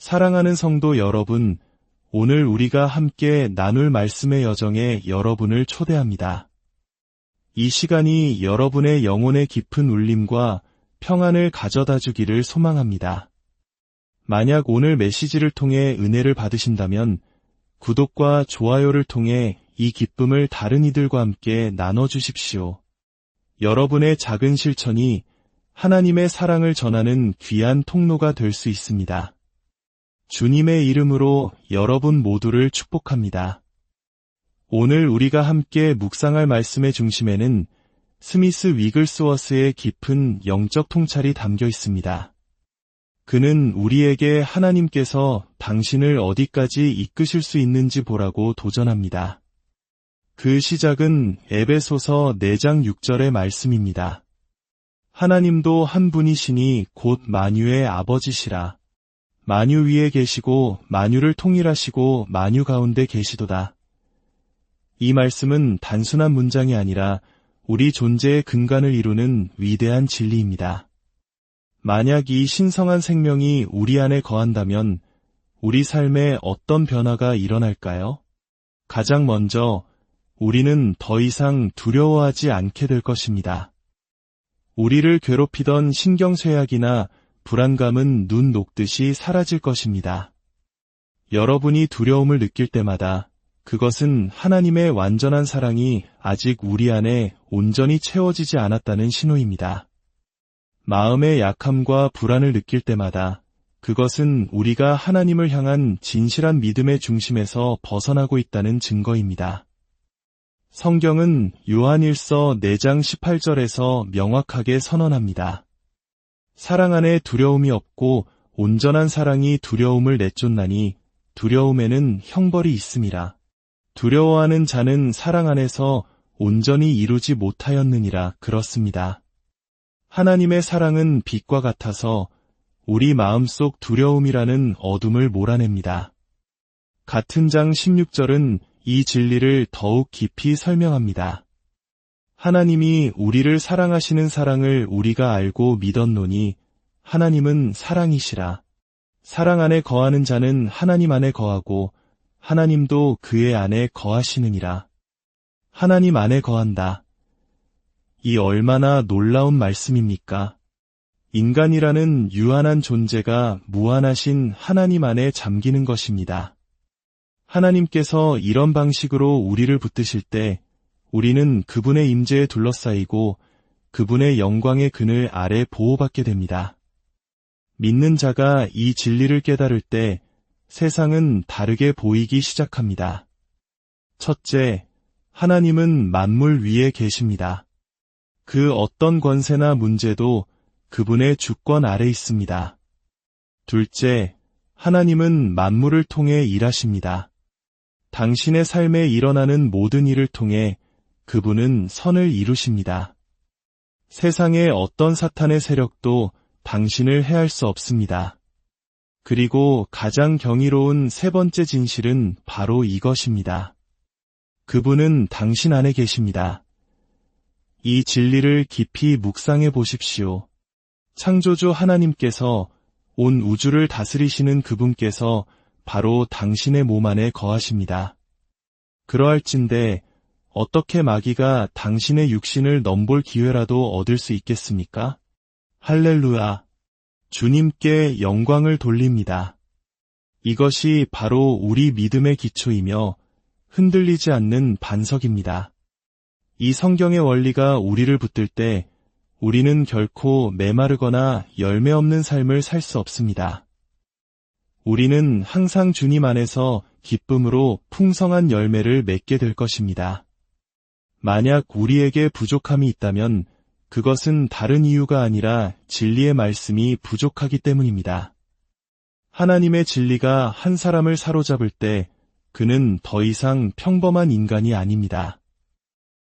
사랑하는 성도 여러분, 오늘 우리가 함께 나눌 말씀의 여정에 여러분을 초대합니다. 이 시간이 여러분의 영혼의 깊은 울림과 평안을 가져다 주기를 소망합니다. 만약 오늘 메시지를 통해 은혜를 받으신다면 구독과 좋아요를 통해 이 기쁨을 다른 이들과 함께 나눠주십시오. 여러분의 작은 실천이 하나님의 사랑을 전하는 귀한 통로가 될 수 있습니다. 주님의 이름으로 여러분 모두를 축복합니다. 오늘 우리가 함께 묵상할 말씀의 중심에는 스미스 위글스워스의 깊은 영적 통찰이 담겨 있습니다. 그는 우리에게 하나님께서 당신을 어디까지 이끄실 수 있는지 보라고 도전합니다. 그 시작은 에베소서 4장 6절의 말씀입니다. 하나님도 한 분이시니 곧 만유의 아버지시라. 만유 위에 계시고 만유를 통일하시고 만유 가운데 계시도다. 이 말씀은 단순한 문장이 아니라 우리 존재의 근간을 이루는 위대한 진리입니다. 만약 이 신성한 생명이 우리 안에 거한다면 우리 삶에 어떤 변화가 일어날까요? 가장 먼저 우리는 더 이상 두려워하지 않게 될 것입니다. 우리를 괴롭히던 신경쇠약이나 불안감은 눈 녹듯이 사라질 것입니다. 여러분이 두려움을 느낄 때마다 그것은 하나님의 완전한 사랑이 아직 우리 안에 온전히 채워지지 않았다는 신호입니다. 마음의 약함과 불안을 느낄 때마다 그것은 우리가 하나님을 향한 진실한 믿음의 중심에서 벗어나고 있다는 증거입니다. 성경은 요한일서 4장 18절에서 명확하게 선언합니다. 사랑 안에 두려움이 없고 온전한 사랑이 두려움을 내쫓나니 두려움에는 형벌이 있음이라. 두려워하는 자는 사랑 안에서 온전히 이루지 못하였느니라. 그렇습니다. 하나님의 사랑은 빛과 같아서 우리 마음속 두려움이라는 어둠을 몰아냅니다. 같은 장 16절은 이 진리를 더욱 깊이 설명합니다. 하나님이 우리를 사랑하시는 사랑을 우리가 알고 믿었노니 하나님은 사랑이시라. 사랑 안에 거하는 자는 하나님 안에 거하고 하나님도 그의 안에 거하시느니라. 하나님 안에 거한다. 이 얼마나 놀라운 말씀입니까? 인간이라는 유한한 존재가 무한하신 하나님 안에 잠기는 것입니다. 하나님께서 이런 방식으로 우리를 붙드실 때 우리는 그분의 임재에 둘러싸이고 그분의 영광의 그늘 아래 보호받게 됩니다. 믿는 자가 이 진리를 깨달을 때 세상은 다르게 보이기 시작합니다. 첫째, 하나님은 만물 위에 계십니다. 그 어떤 권세나 문제도 그분의 주권 아래 있습니다. 둘째, 하나님은 만물을 통해 일하십니다. 당신의 삶에 일어나는 모든 일을 통해 그분은 선을 이루십니다. 세상의 어떤 사탄의 세력도 당신을 해할 수 없습니다. 그리고 가장 경이로운 세 번째 진실은 바로 이것입니다. 그분은 당신 안에 계십니다. 이 진리를 깊이 묵상해 보십시오. 창조주 하나님께서 온 우주를 다스리시는 그분께서 바로 당신의 몸 안에 거하십니다. 그러할진대 어떻게 마귀가 당신의 육신을 넘볼 기회라도 얻을 수 있겠습니까? 할렐루야! 주님께 영광을 돌립니다. 이것이 바로 우리 믿음의 기초이며 흔들리지 않는 반석입니다. 이 성경의 원리가 우리를 붙들 때 우리는 결코 메마르거나 열매 없는 삶을 살 수 없습니다. 우리는 항상 주님 안에서 기쁨으로 풍성한 열매를 맺게 될 것입니다. 만약 우리에게 부족함이 있다면 그것은 다른 이유가 아니라 진리의 말씀이 부족하기 때문입니다. 하나님의 진리가 한 사람을 사로잡을 때 그는 더 이상 평범한 인간이 아닙니다.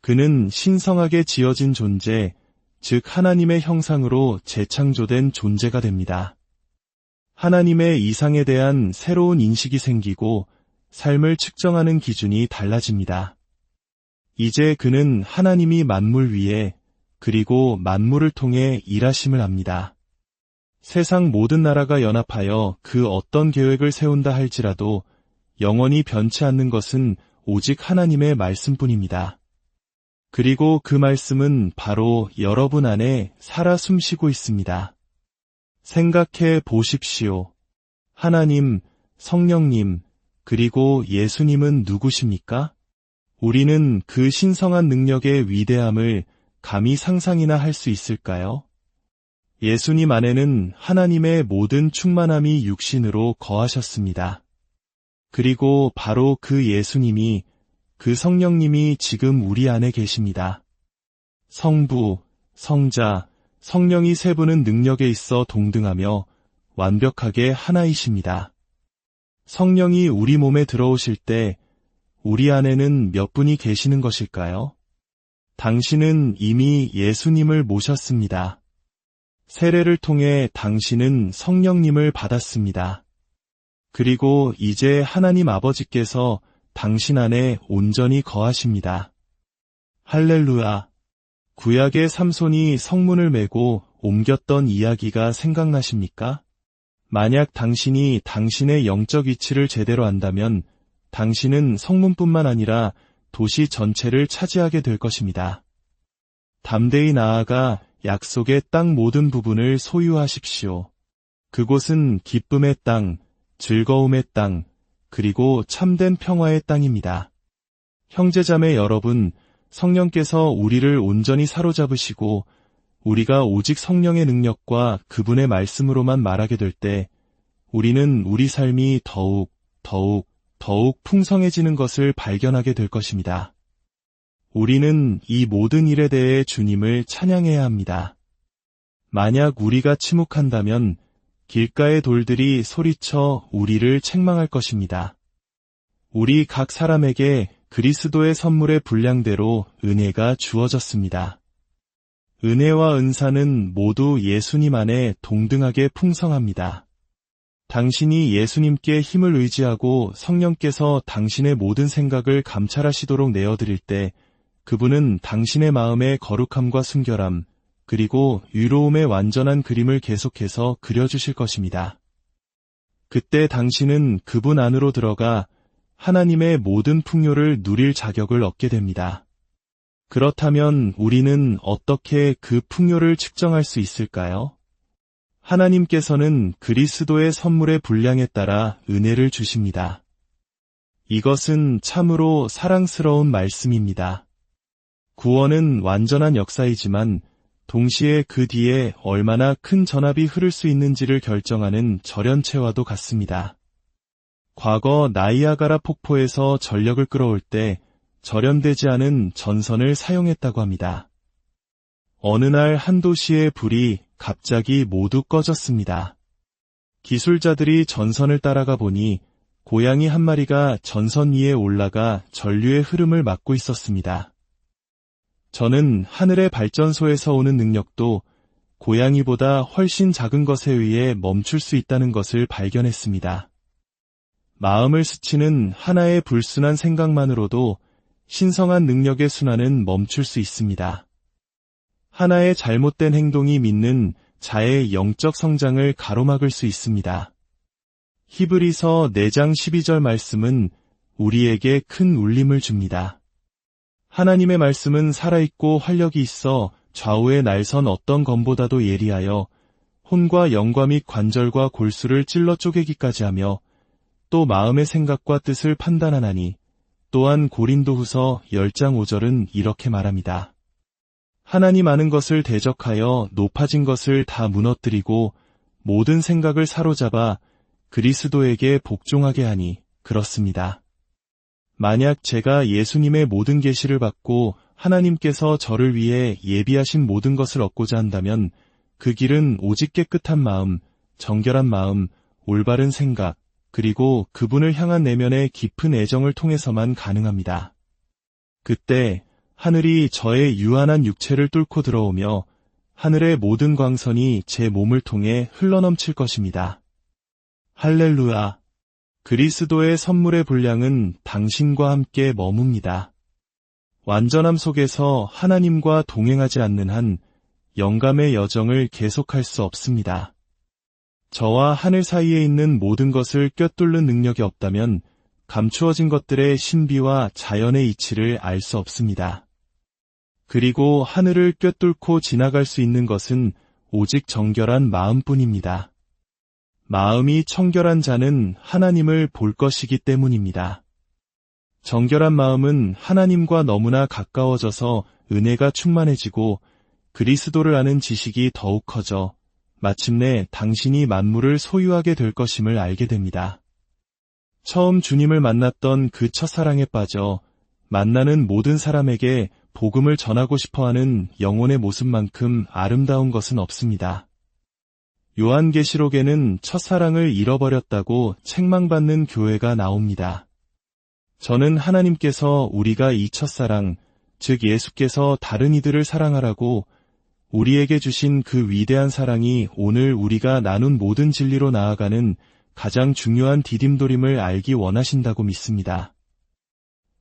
그는 신성하게 지어진 존재, 즉 하나님의 형상으로 재창조된 존재가 됩니다. 하나님의 이상에 대한 새로운 인식이 생기고 삶을 측정하는 기준이 달라집니다. 이제 그는 하나님이 만물 위에 그리고 만물을 통해 일하심을 압니다. 세상 모든 나라가 연합하여 그 어떤 계획을 세운다 할지라도 영원히 변치 않는 것은 오직 하나님의 말씀뿐입니다. 그리고 그 말씀은 바로 여러분 안에 살아 숨쉬고 있습니다. 생각해 보십시오. 하나님, 성령님, 그리고 예수님은 누구십니까? 우리는 그 신성한 능력의 위대함을 감히 상상이나 할 수 있을까요? 예수님 안에는 하나님의 모든 충만함이 육신으로 거하셨습니다. 그리고 바로 그 예수님이, 그 성령님이 지금 우리 안에 계십니다. 성부, 성자, 성령이 세 분은 능력에 있어 동등하며 완벽하게 하나이십니다. 성령이 우리 몸에 들어오실 때 우리 안에는 몇 분이 계시는 것일까요? 당신은 이미 예수님을 모셨습니다. 세례를 통해 당신은 성령님을 받았습니다. 그리고 이제 하나님 아버지께서 당신 안에 온전히 거하십니다. 할렐루야! 구약의 삼손이 성문을 메고 옮겼던 이야기가 생각나십니까? 만약 당신이 당신의 영적 위치를 제대로 안다면 당신은 성문뿐만 아니라 도시 전체를 차지하게 될 것입니다. 담대히 나아가 약속의 땅 모든 부분을 소유하십시오. 그곳은 기쁨의 땅, 즐거움의 땅, 그리고 참된 평화의 땅입니다. 형제자매 여러분, 성령께서 우리를 온전히 사로잡으시고 우리가 오직 성령의 능력과 그분의 말씀으로만 말하게 될 때 우리는 우리 삶이 더욱 풍성해지는 것을 발견하게 될 것입니다. 우리는 이 모든 일에 대해 주님을 찬양해야 합니다. 만약 우리가 침묵한다면 길가의 돌들이 소리쳐 우리를 책망할 것입니다. 우리 각 사람에게 그리스도의 선물의 분량대로 은혜가 주어졌습니다. 은혜와 은사는 모두 예수님 안에 동등하게 풍성합니다. 당신이 예수님께 힘을 의지하고 성령께서 당신의 모든 생각을 감찰하시도록 내어드릴 때 그분은 당신의 마음의 거룩함과 순결함, 그리고 유로움의 완전한 그림을 계속해서 그려주실 것입니다. 그때 당신은 그분 안으로 들어가 하나님의 모든 풍요를 누릴 자격을 얻게 됩니다. 그렇다면 우리는 어떻게 그 풍요를 측정할 수 있을까요? 하나님께서는 그리스도의 선물의 분량에 따라 은혜를 주십니다. 이것은 참으로 사랑스러운 말씀입니다. 구원은 완전한 역사이지만 동시에 그 뒤에 얼마나 큰 전압이 흐를 수 있는지를 결정하는 절연체와도 같습니다. 과거 나이아가라 폭포에서 전력을 끌어올 때 절연되지 않은 전선을 사용했다고 합니다. 어느 날 한 도시의 불이 갑자기 모두 꺼졌습니다. 기술자들이 전선을 따라가 보니 고양이 한 마리가 전선 위에 올라가 전류의 흐름을 막고 있었습니다. 저는 하늘의 발전소에서 오는 능력도 고양이보다 훨씬 작은 것에 의해 멈출 수 있다는 것을 발견했습니다. 마음을 스치는 하나의 불순한 생각만으로도 신성한 능력의 순환은 멈출 수 있습니다. 하나의 잘못된 행동이 믿는 자의 영적 성장을 가로막을 수 있습니다. 히브리서 4장 12절 말씀은 우리에게 큰 울림을 줍니다. 하나님의 말씀은 살아있고 활력이 있어 좌우의 날선 어떤 검보다도 예리하여 혼과 영과 및 관절과 골수를 찔러 쪼개기까지 하며 또 마음의 생각과 뜻을 판단하나니 또한 고린도후서 10장 5절은 이렇게 말합니다. 하나님 아는 것을 대적하여 높아진 것을 다 무너뜨리고 모든 생각을 사로잡아 그리스도에게 복종하게 하니 그렇습니다. 만약 제가 예수님의 모든 계시를 받고 하나님께서 저를 위해 예비하신 모든 것을 얻고자 한다면 그 길은 오직 깨끗한 마음, 정결한 마음, 올바른 생각, 그리고 그분을 향한 내면의 깊은 애정을 통해서만 가능합니다. 그때 하늘이 저의 유한한 육체를 뚫고 들어오며 하늘의 모든 광선이 제 몸을 통해 흘러넘칠 것입니다. 할렐루야! 그리스도의 선물의 분량은 당신과 함께 머뭅니다. 완전함 속에서 하나님과 동행하지 않는 한 영감의 여정을 계속할 수 없습니다. 저와 하늘 사이에 있는 모든 것을 꿰뚫는 능력이 없다면 감추어진 것들의 신비와 자연의 이치를 알 수 없습니다. 그리고 하늘을 꿰뚫고 지나갈 수 있는 것은 오직 정결한 마음뿐입니다. 마음이 청결한 자는 하나님을 볼 것이기 때문입니다. 정결한 마음은 하나님과 너무나 가까워져서 은혜가 충만해지고 그리스도를 아는 지식이 더욱 커져 마침내 당신이 만물을 소유하게 될 것임을 알게 됩니다. 처음 주님을 만났던 그 첫사랑에 빠져 만나는 모든 사람에게 복음을 전하고 싶어하는 영혼의 모습만큼 아름다운 것은 없습니다. 요한계시록에는 첫사랑을 잃어버렸다고 책망받는 교회가 나옵니다. 저는 하나님께서 우리가 이 첫사랑, 즉 예수께서 다른 이들을 사랑하라고 우리에게 주신 그 위대한 사랑이 오늘 우리가 나눈 모든 진리로 나아가는 가장 중요한 디딤돌임을 알기 원하신다고 믿습니다.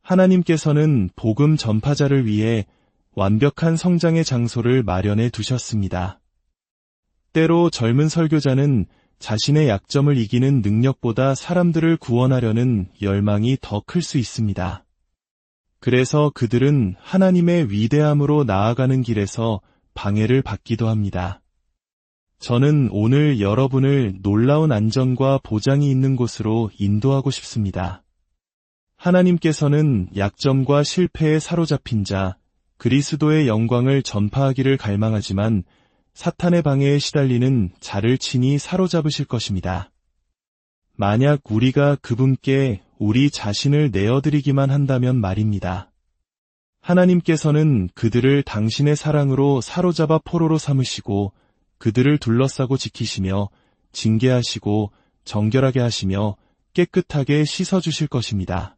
하나님께서는 복음 전파자를 위해 완벽한 성장의 장소를 마련해 두셨습니다. 때로 젊은 설교자는 자신의 약점을 이기는 능력보다 사람들을 구원하려는 열망이 더 클 수 있습니다. 그래서 그들은 하나님의 위대함으로 나아가는 길에서 방해를 받기도 합니다. 저는 오늘 여러분을 놀라운 안전과 보장이 있는 곳으로 인도하고 싶습니다. 하나님께서는 약점과 실패에 사로잡힌 자, 그리스도의 영광을 전파하기를 갈망하지만 사탄의 방해에 시달리는 자를 친히 사로잡으실 것입니다. 만약 우리가 그분께 우리 자신을 내어드리기만 한다면 말입니다. 하나님께서는 그들을 당신의 사랑으로 사로잡아 포로로 삼으시고 그들을 둘러싸고 지키시며 징계하시고 정결하게 하시며 깨끗하게 씻어주실 것입니다.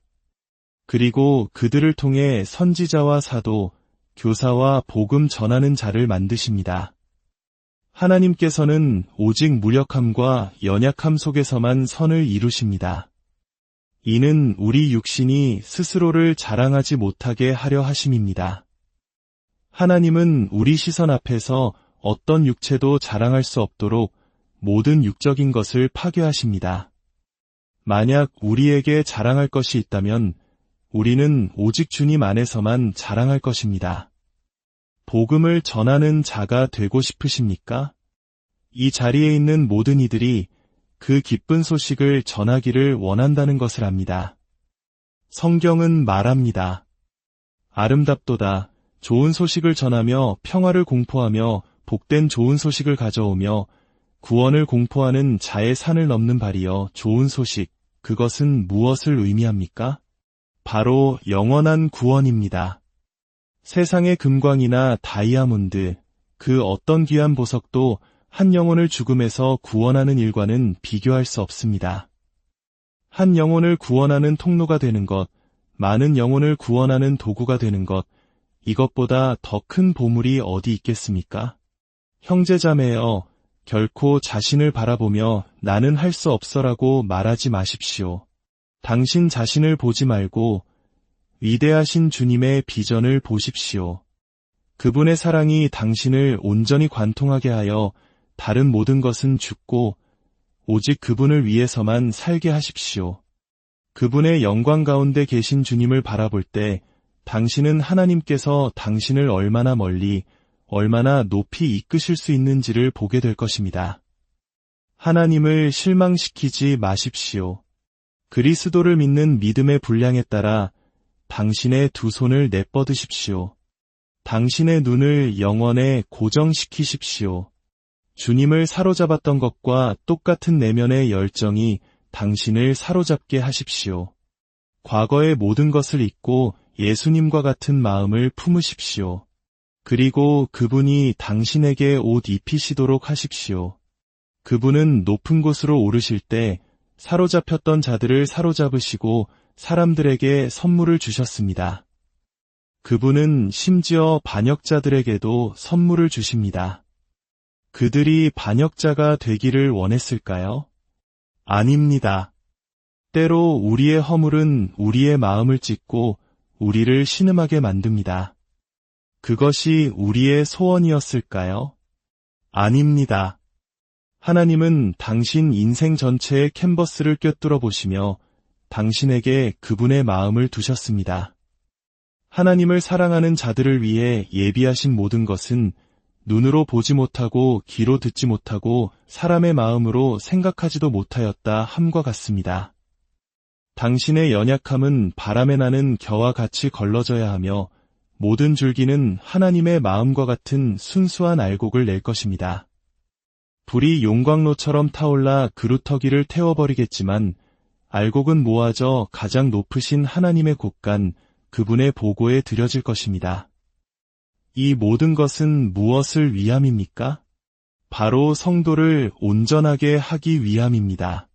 그리고 그들을 통해 선지자와 사도, 교사와 복음 전하는 자를 만드십니다. 하나님께서는 오직 무력함과 연약함 속에서만 선을 이루십니다. 이는 우리 육신이 스스로를 자랑하지 못하게 하려 하심입니다. 하나님은 우리 시선 앞에서 어떤 육체도 자랑할 수 없도록 모든 육적인 것을 파괴하십니다. 만약 우리에게 자랑할 것이 있다면 우리는 오직 주님 안에서만 자랑할 것입니다. 복음을 전하는 자가 되고 싶으십니까? 이 자리에 있는 모든 이들이 그 기쁜 소식을 전하기를 원한다는 것을 압니다. 성경은 말합니다. 아름답도다. 좋은 소식을 전하며 평화를 공포하며 복된 좋은 소식을 가져오며 구원을 공포하는 자의 산을 넘는 발이여 좋은 소식. 그것은 무엇을 의미합니까? 바로 영원한 구원입니다. 세상의 금광이나 다이아몬드, 그 어떤 귀한 보석도 한 영혼을 죽음에서 구원하는 일과는 비교할 수 없습니다. 한 영혼을 구원하는 통로가 되는 것, 많은 영혼을 구원하는 도구가 되는 것, 이것보다 더 큰 보물이 어디 있겠습니까? 형제자매여, 결코 자신을 바라보며 나는 할 수 없어라고 말하지 마십시오. 당신 자신을 보지 말고 위대하신 주님의 비전을 보십시오. 그분의 사랑이 당신을 온전히 관통하게 하여 다른 모든 것은 죽고 오직 그분을 위해서만 살게 하십시오. 그분의 영광 가운데 계신 주님을 바라볼 때 당신은 하나님께서 당신을 얼마나 멀리, 얼마나 높이 이끄실 수 있는지를 보게 될 것입니다. 하나님을 실망시키지 마십시오. 그리스도를 믿는 믿음의 분량에 따라 당신의 두 손을 내뻗으십시오. 당신의 눈을 영원에 고정시키십시오. 주님을 사로잡았던 것과 똑같은 내면의 열정이 당신을 사로잡게 하십시오. 과거의 모든 것을 잊고 예수님과 같은 마음을 품으십시오. 그리고 그분이 당신에게 옷 입히시도록 하십시오. 그분은 높은 곳으로 오르실 때 사로잡혔던 자들을 사로잡으시고 사람들에게 선물을 주셨습니다. 그분은 심지어 반역자들에게도 선물을 주십니다. 그들이 반역자가 되기를 원했을까요? 아닙니다. 때로 우리의 허물은 우리의 마음을 찢고 우리를 신음하게 만듭니다. 그것이 우리의 소원이었을까요? 아닙니다. 하나님은 당신 인생 전체의 캔버스를 꿰뚫어 보시며 당신에게 그분의 마음을 두셨습니다. 하나님을 사랑하는 자들을 위해 예비하신 모든 것은 눈으로 보지 못하고 귀로 듣지 못하고 사람의 마음으로 생각하지도 못하였다 함과 같습니다. 당신의 연약함은 바람에 나는 겨와 같이 걸러져야 하며 모든 줄기는 하나님의 마음과 같은 순수한 알곡을 낼 것입니다. 불이 용광로처럼 타올라 그루터기를 태워버리겠지만 알곡은 모아져 가장 높으신 하나님의 곳간 그분의 보고에 드려질 것입니다. 이 모든 것은 무엇을 위함입니까? 바로 성도를 온전하게 하기 위함입니다.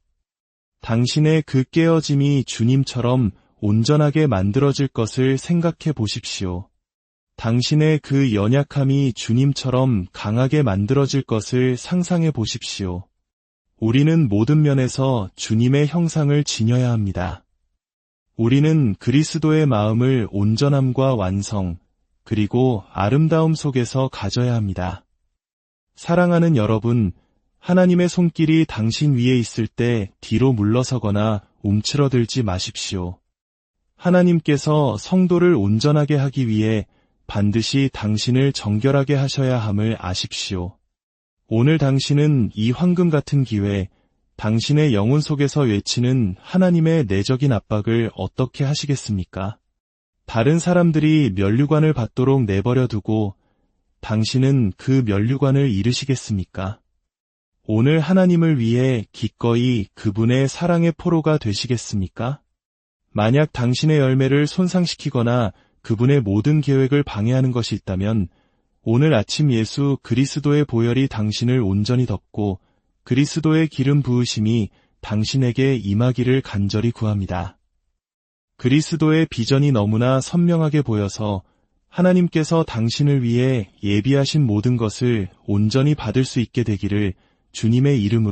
당신의 그 깨어짐이 주님처럼 온전하게 만들어질 것을 생각해 보십시오. 당신의 그 연약함이 주님처럼 강하게 만들어질 것을 상상해 보십시오. 우리는 모든 면에서 주님의 형상을 지녀야 합니다. 우리는 그리스도의 마음을 온전함과 완성, 그리고 아름다움 속에서 가져야 합니다. 사랑하는 여러분, 하나님의 손길이 당신 위에 있을 때 뒤로 물러서거나 움츠러들지 마십시오. 하나님께서 성도를 온전하게 하기 위해 반드시 당신을 정결하게 하셔야 함을 아십시오. 오늘 당신은 이 황금 같은 기회, 당신의 영혼 속에서 외치는 하나님의 내적인 압박을 어떻게 하시겠습니까? 다른 사람들이 면류관을 받도록 내버려 두고 당신은 그 면류관을 잃으시겠습니까? 오늘 하나님을 위해 기꺼이 그분의 사랑의 포로가 되시겠습니까? 만약 당신의 열매를 손상시키거나 그분의 모든 계획을 방해하는 것이 있다면 오늘 아침 예수 그리스도의 보혈이 당신을 온전히 덮고 그리스도의 기름 부으심이 당신에게 임하기를 간절히 구합니다. 그리스도의 비전이 너무나 선명하게 보여서 하나님께서 당신을 위해 예비하신 모든 것을 온전히 받을 수 있게 되기를 주님의 이름으로